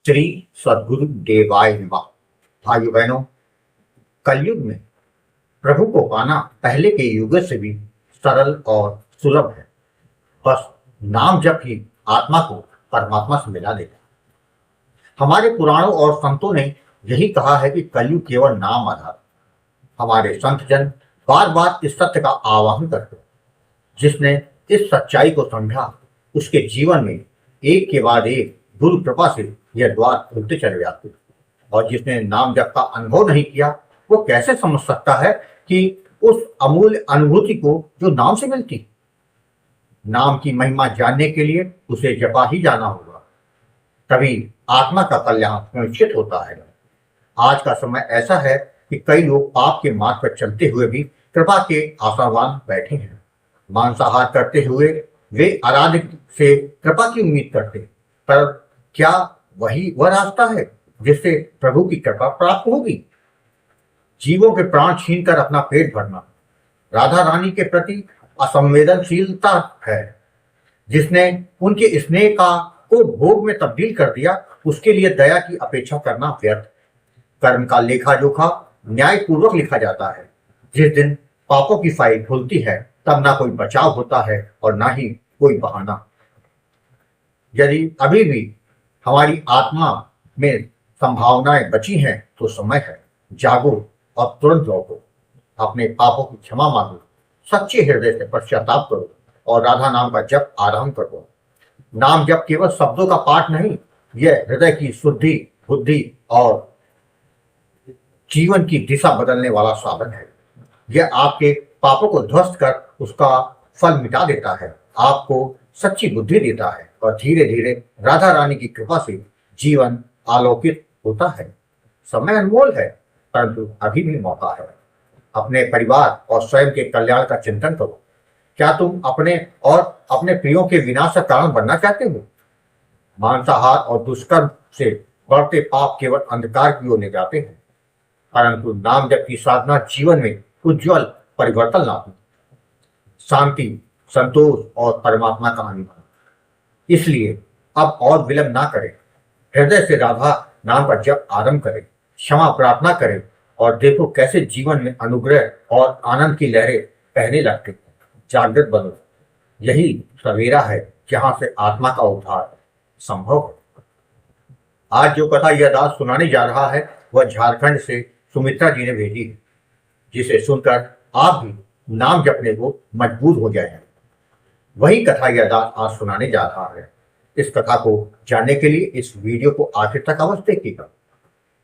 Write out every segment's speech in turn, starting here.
श्री सद्गुरु देवाय नमः। भाइयों बहनों, कलयुग में प्रभु को पाना पहले के युग से भी सरल और सुलभ है। बस नाम जप ही आत्मा को परमात्मा से मिला देता है। हमारे पुराणों और संतों ने यही कहा है कि कलयुग केवल नाम आधार। हमारे संत जन बार बार इस सत्य का आह्वान करते हैं। जिसने इस सच्चाई को समझा, उसके जीवन में एक के बाद एक गुरु कृपा से यह द्वार खुलते चले जाते। और जिसने नाम जप का अनुभव नहीं किया, वो कैसे समझ सकता है कि उस अमूल्य अनुभूति को जो नाम से मिलती। नाम की महिमा जानने के लिए उसे जपा ही जाना होगा, तभी आत्मा का कल्याण सुनिश्चित होता है। आज का समय ऐसा है कि कई लोग पाप के मार्ग पर चलते हुए भी कृपा के आशावान बैठे हैं। मांसाहार करते हुए वे आराध्य से कृपा की उम्मीद करते, पर क्या वही वह रास्ता है जिससे प्रभु की कृपा प्राप्त होगी? जीवों के प्राण छीनकर अपना पेट भरना राधा रानी के प्रति असंवेदनशीलता है। जिसने उनके स्नेह का को भोग में तब्दील कर दिया, उसके लिए दया की अपेक्षा करना व्यर्थ। कर्म का लेखा जोखा न्यायपूर्वक लिखा जाता है। जिस दिन पापों की फाइल खुलती है, तब ना कोई बचाव होता है और ना ही कोई बहाना। यदि अभी भी हमारी आत्मा में संभावनाएं बची हैं, तो समय है, जागो और तुरंत लौटो। अपने पापों की क्षमा मांगो, सच्चे हृदय से पश्चाताप करो और राधा नाम का जप आरंभ करो। नाम जप केवल शब्दों का पाठ नहीं, यह हृदय की शुद्धि, बुद्धि और जीवन की दिशा बदलने वाला साधन है। यह आपके पापों को ध्वस्त कर उसका फल मिटा देता है, आपको सच्ची बुद्धि देता है और धीरे धीरे राधा रानी की कृपा से जीवन आलोकित होता है। समय अनमोल है, परंतु अभी भी मौका है। अपने परिवार और स्वयं के कल्याण का चिंतन करो। क्या तुम अपने और अपने प्रियों के विनाश का कारण बनना चाहते हो? मांसाहार और दुष्कर्म से बढ़ते पाप केवल अंधकार की ओर ले जाते हैं, परंतु नाम जप की साधना जीवन में उज्जवल परिवर्तन लाती, शांति, संतोष और परमात्मा का अनुभव। इसलिए अब और विलंब ना करें, हृदय से राधा नाम का जप आरंभ करें, क्षमा प्रार्थना करें और देखो कैसे जीवन में अनुग्रह और आनंद की लहरें बहने लगती। जागृत बनो, यही सवेरा है जहां से आत्मा का उद्धार संभव है। आज जो कथा यह दास सुनाने जा रहा है, वह झारखंड से सुमित्रा जी ने भेजी है, जिसे सुनकर आप भी नाम जपने को मजबूर हो जाए। वही कथा यह दास आज सुनाने जा रहा है। इस कथा को जानने के लिए इस वीडियो को आखिर तक अवश्य देखिएगा।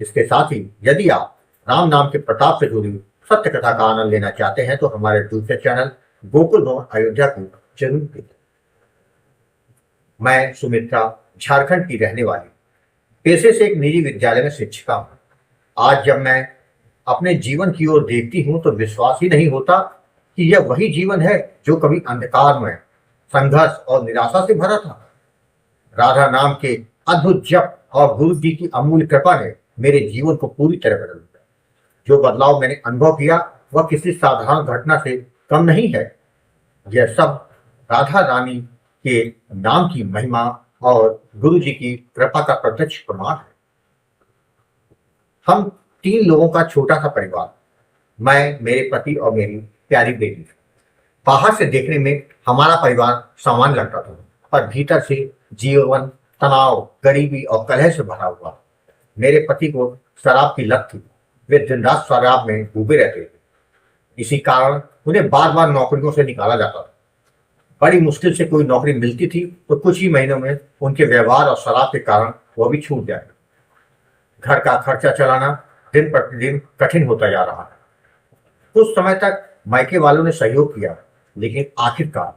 इसके साथ ही यदि आप राम नाम के प्रताप से जुड़ी सत्य कथा का आनंद लेना चाहते हैं, तो हमारे दूसरे चैनल गोकुल भवन अयोध्या को जरूर देखें। मैं सुमित्रा झारखंड की रहने वाली, पेशे से एक निजी विद्यालय में शिक्षिका हूँ। आज जब मैं अपने जीवन की ओर देखती हूँ, तो विश्वास ही नहीं होता कि यह वही जीवन है जो कभी अंधकार में, संघर्ष और निराशा से भरा था। राधा नाम के अद्भुत जप और गुरु जी की अमूल्य कृपा ने मेरे जीवन को पूरी तरह बदल दिया। जो बदलाव मैंने अनुभव किया, वह किसी साधारण घटना से कम नहीं है। यह सब राधा रानी के नाम की महिमा और गुरु जी की कृपा का प्रत्यक्ष प्रमाण है। हम 3 लोगों का छोटा सा परिवार, मैं, मेरे पति और मेरी प्यारी बेटी। बाहर से देखने में हमारा परिवार सामान्य लगता था, पर भीतर से जीवन तनाव, गरीबी और कलह से भरा हुआ। मेरे पति को शराब की लत थी। वे दिन रात शराब में डूबे रहते थे। इसी कारण उन्हें बार बार नौकरियों से निकाला जाता था। बड़ी मुश्किल से कोई नौकरी मिलती थी, तो कुछ ही महीनों में उनके व्यवहार और शराब के कारण वह भी छूट जाए। घर का खर्चा चलाना दिन प्रतिदिन कठिन होता जा रहा है। कुछ समय तक मायके वालों ने सहयोग किया, लेकिन आखिरकार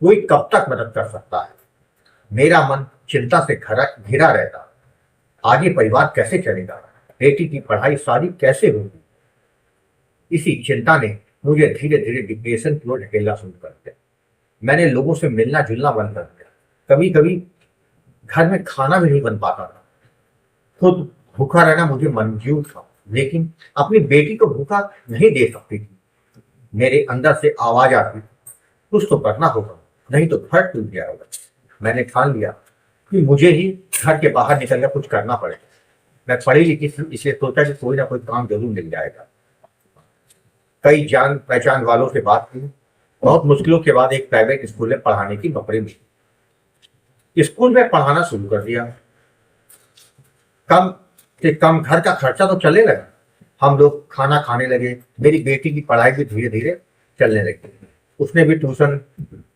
कोई कब तक मदद कर सकता है। मेरा मन चिंता से घिरा रहता। आगे परिवार कैसे चलेगा, बेटी की पढ़ाई सारी कैसे होगी। इसी चिंता ने मुझे धीरे धीरे डिप्रेशन की ओर ढकेलना शुरू कर दिया। मैंने लोगों से मिलना जुलना बंद कर दिया। कभी कभी घर में खाना भी नहीं बन पाता था। खुद भूखा रहना मुझे मंजूर था, लेकिन अपनी बेटी को भूखा नहीं दे सकती थी। मेरे अंदर से आवाज आती, कुछ तो करना होगा, नहीं तो फट टूट जाएगा। मैंने ठान लिया कि मुझे ही घर के बाहर निकलकर कुछ करना पड़े। मैं पढ़ी लिखी थी, इसलिए सोचा कि कोई ना कोई काम जरूर मिल जाएगा। कई जान पहचान वालों से बात की, बहुत मुश्किलों के बाद एक प्राइवेट स्कूल में पढ़ाने की नौकरी मिली। स्कूल में पढ़ाना शुरू कर दिया। कम से कम घर का खर्चा तो चलने लगा। हम लोग खाना खाने लगे। मेरी बेटी की पढ़ाई भी धीरे धीरे चलने लगी। उसने भी ट्यूशन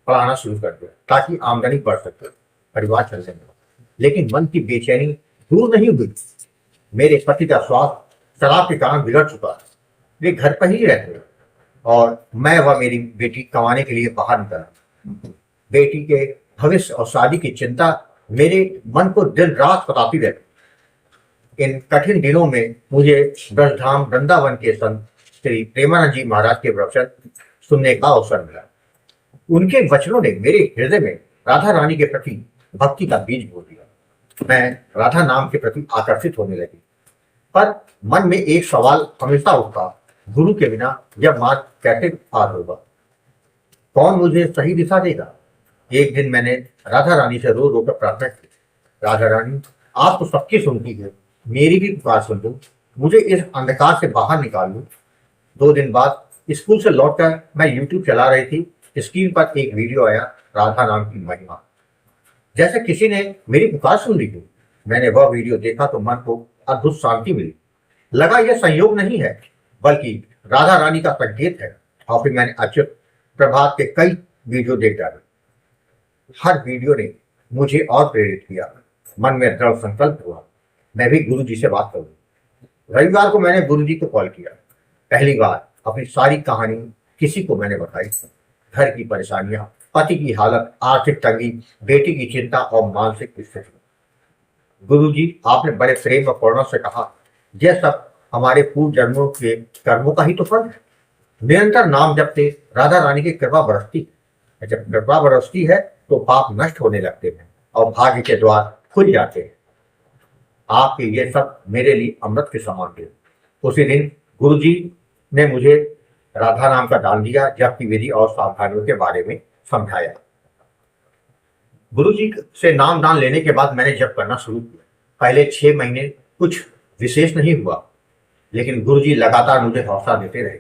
पढ़ाना शुरू कर दिया ताकि आमदनी बढ़ सके, परिवार चलने लगा। लेकिन मन की बेचैनी दूर नहीं हुई। मेरे पति का स्वास्थ्य शराब के कारण बिगड़ चुका। वे घर पर ही रहते और मैं व मेरी बेटी कमाने के लिए बाहर निकला। बेटी के भविष्य और शादी की चिंता मेरे मन को दिन रात सताती रहती। इन कठिन दिनों में मुझे ब्रजधाम वृंदावन के संत श्री प्रेमानंद जी महाराज के प्रवचन सुनने का अवसर मिला। उनके वचनों ने मेरे हृदय में राधा रानी के प्रति भक्ति का बीज बो दिया। मैं राधा नाम के प्रति आकर्षित होने लगी। पर मन में एक सवाल हमेशा उठता, गुरु के बिना यह मार्ग कैसे पार होगा? कौन मुझे सही दिशा देगा? एक दिन मैंने राधा रानी से रो रो कर प्रार्थना की, राधा रानी, आप तो सबकी सुनती है, मेरी भी पुकार सुन लो, मुझे इस अंधकार से बाहर निकाल लो। 2 दिन बाद स्कूल से लौटकर मैं यूट्यूब चला रही थी। स्क्रीन पर एक वीडियो आया, राधा नाम की महिमा, जैसे किसी ने मेरी पुकार सुन ली थी। मैंने वह वीडियो देखा तो मन को अद्भुत शांति मिली। लगा यह संयोग नहीं है बल्कि राधा रानी का संकेत है। और फिर मैंने अच्युत प्रभात के कई वीडियो देख डाले। हर वीडियो ने मुझे और प्रेरित किया। मन में दृढ़ संकल्प हुआ, मैं भी गुरु जी से बात करूं। रविवार को मैंने गुरु जी को कॉल किया। पहली बार अपनी सारी कहानी किसी को मैंने बताई। घर की परेशानियां, पति की हालत, आर्थिक तंगी, बेटी की चिंता और मानसिक स्थिति। गुरु जी, आपने बड़े प्रेम और करुणा से कहा, यह सब हमारे पूर्व जन्मों के कर्मों का ही तो फल है। निरंतर नाम जप से राधा रानी की कृपा बरसती है। जब कृपा बरसती है तो पाप नष्ट होने लगते हैं और भाग्य के द्वार खुल जाते हैं। आपके ये सब मेरे लिए अमृत के समान थे। उसी दिन गुरुजी ने मुझे राधा नाम का दान दिया, जप की विधि और सावधानियों के बारे में समझाया। गुरुजी से नाम दान लेने के बाद मैंने जप करना शुरू किया। पहले 6 महीने कुछ विशेष नहीं हुआ, लेकिन गुरुजी लगातार मुझे हौसला देते रहे।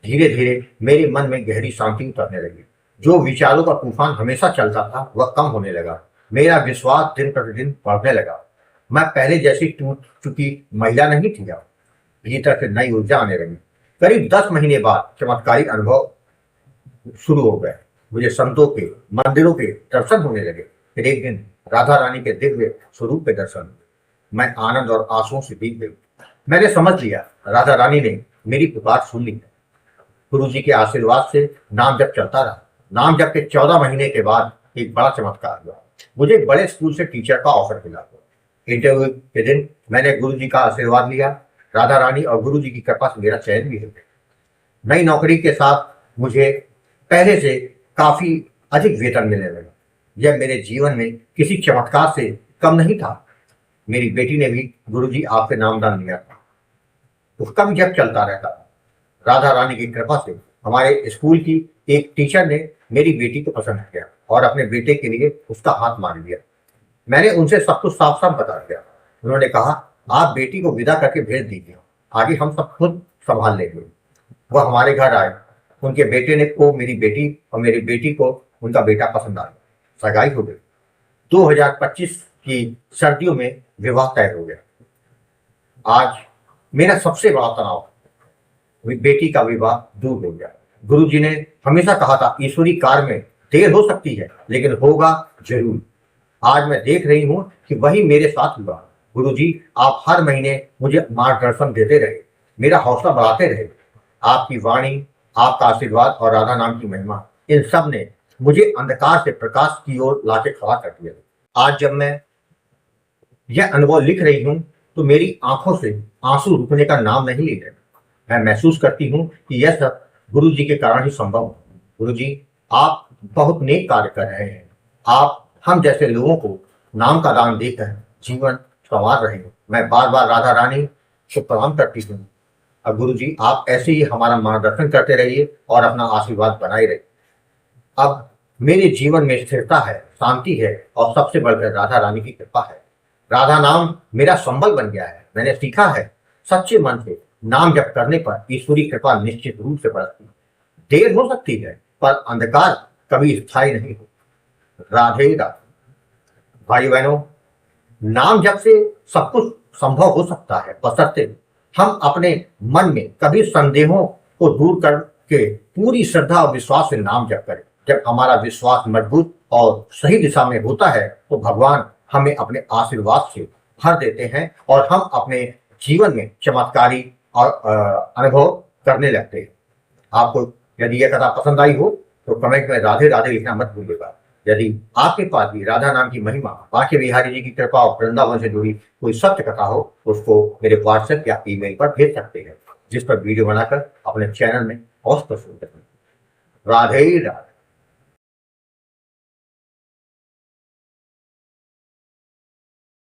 धीरे धीरे मेरे मन में गहरी शांति उतरने लगी। जो विचारों का तूफान हमेशा चलता था वह कम होने लगा। मेरा विश्वास दिन प्रतिदिन बढ़ने लगा। मैं पहले जैसी टूट चुकी महिला नहीं थी। भीतर से नई ऊर्जा आने लगी। करीब 10 महीने बाद चमत्कारिक अनुभव शुरू हो गए। मुझे संतों के, मंदिरों के दर्शन होने लगे। फिर एक दिन राधा रानी के दिव्य स्वरूप के दर्शन हुए। मैं आनंद और आंसुओं से भीग गई। मैंने समझ लिया, राधा रानी ने मेरी पुकार सुन ली है। गुरु जी के आशीर्वाद से नाम जप चलता रहा। नाम जप के 14 महीने के बाद एक बड़ा चमत्कार हुआ। मुझे बड़े स्कूल से टीचर का ऑफर मिला। इंटरव्यू के दिन मैंने गुरु जी का आशीर्वाद लिया। राधा रानी और गुरु जी की कृपा से मेरा चयन भी हो गया। नई नौकरी के साथ मुझे पहले से काफी अधिक वेतन मिलने लगा। यह मेरे जीवन में किसी चमत्कार से कम नहीं था। मेरी बेटी ने भी गुरु जी आपके नामदान लिया था। उसका भी जब चलता रहता। राधा रानी की कृपा से हमारे स्कूल की एक टीचर ने मेरी बेटी को पसंद किया और अपने बेटे के लिए उसका हाथ मान लिया। मैंने उनसे सब कुछ साफ साफ बता दिया। उन्होंने कहा, आप बेटी को विदा करके भेज दीजिए, आगे हम सब खुद संभाल लेंगे। वह हमारे घर आए। उनके बेटे ने को मेरी बेटी और मेरी बेटी को उनका बेटा पसंद आया। सगाई हो गई। 2025 की सर्दियों में विवाह तय हो गया। आज मेरा सबसे बड़ा तनाव बेटी का विवाह दूर हो गया। गुरु जी ने हमेशा कहा था, ईश्वरी कार्य में देर हो सकती है लेकिन होगा जरूर। आज मैं देख रही हूं कि वही मेरे साथ हुआ। गुरु जी, आप हर महीने मुझे मार्गदर्शन देते रहे, मेरा हौसला बढ़ाते रहे। आपकी वाणी, आपका आशीर्वाद और राधा नाम की महिमा, इन सब ने मुझे अंधकार से प्रकाश की ओर लाके खड़ा कर दिया। आज जब मैं यह अनुभव लिख रही हूं तो मेरी आंखों से आंसू रुकने का नाम नहीं ले रहे। मैं महसूस करती हूँ कि यह सब गुरु जी के कारण ही संभव है। गुरु जी, आप बहुत नेक कार्य कर रहे हैं। आप हम जैसे लोगों को नाम का दान देकर जीवन संवार रहे हैं। मैं बार बार राधा रानी को प्रणाम करती हूँ। और गुरु जी, आप ऐसे ही हमारा मार्गदर्शन करते रहिए और अपना आशीर्वाद बनाए रहिए। अब मेरे जीवन में स्थिरता है, शांति है और सबसे बढ़कर राधा रानी की कृपा है। राधा नाम मेरा संबल बन गया है। मैंने सीखा है सच्चे मन से नाम जप करने पर ईश्वरी कृपा निश्चित रूप से बरसती है। देर हो सकती है पर अंधकार कभी स्थायी नहीं हो। राधे राधे। भाई बहनों, नाम जप से सब कुछ संभव हो सकता है, बशर्ते हम अपने मन में कभी संदेहों को दूर करके पूरी श्रद्धा और विश्वास से नाम जप करें। जब हमारा विश्वास मजबूत और सही दिशा में होता है तो भगवान हमें अपने आशीर्वाद से भर देते हैं और हम अपने जीवन में चमत्कारी और अनुभव करने लगते हैं। आपको यदि यह कथा पसंद आई हो तो कमेंट में राधे राधे लिखना मत भूलिएगा। यदि आपके पास भी राधा नाम की महिमा, बांके बिहारी जी की कृपा और वृंदावन से जुड़ी कोई सत्य कथा हो तो उसको मेरे व्हाट्सएप या ईमेल पर भेज सकते हैं, जिस पर वीडियो बनाकर अपने चैनल में अवश्य प्रस्तुत करें। राधे राधे।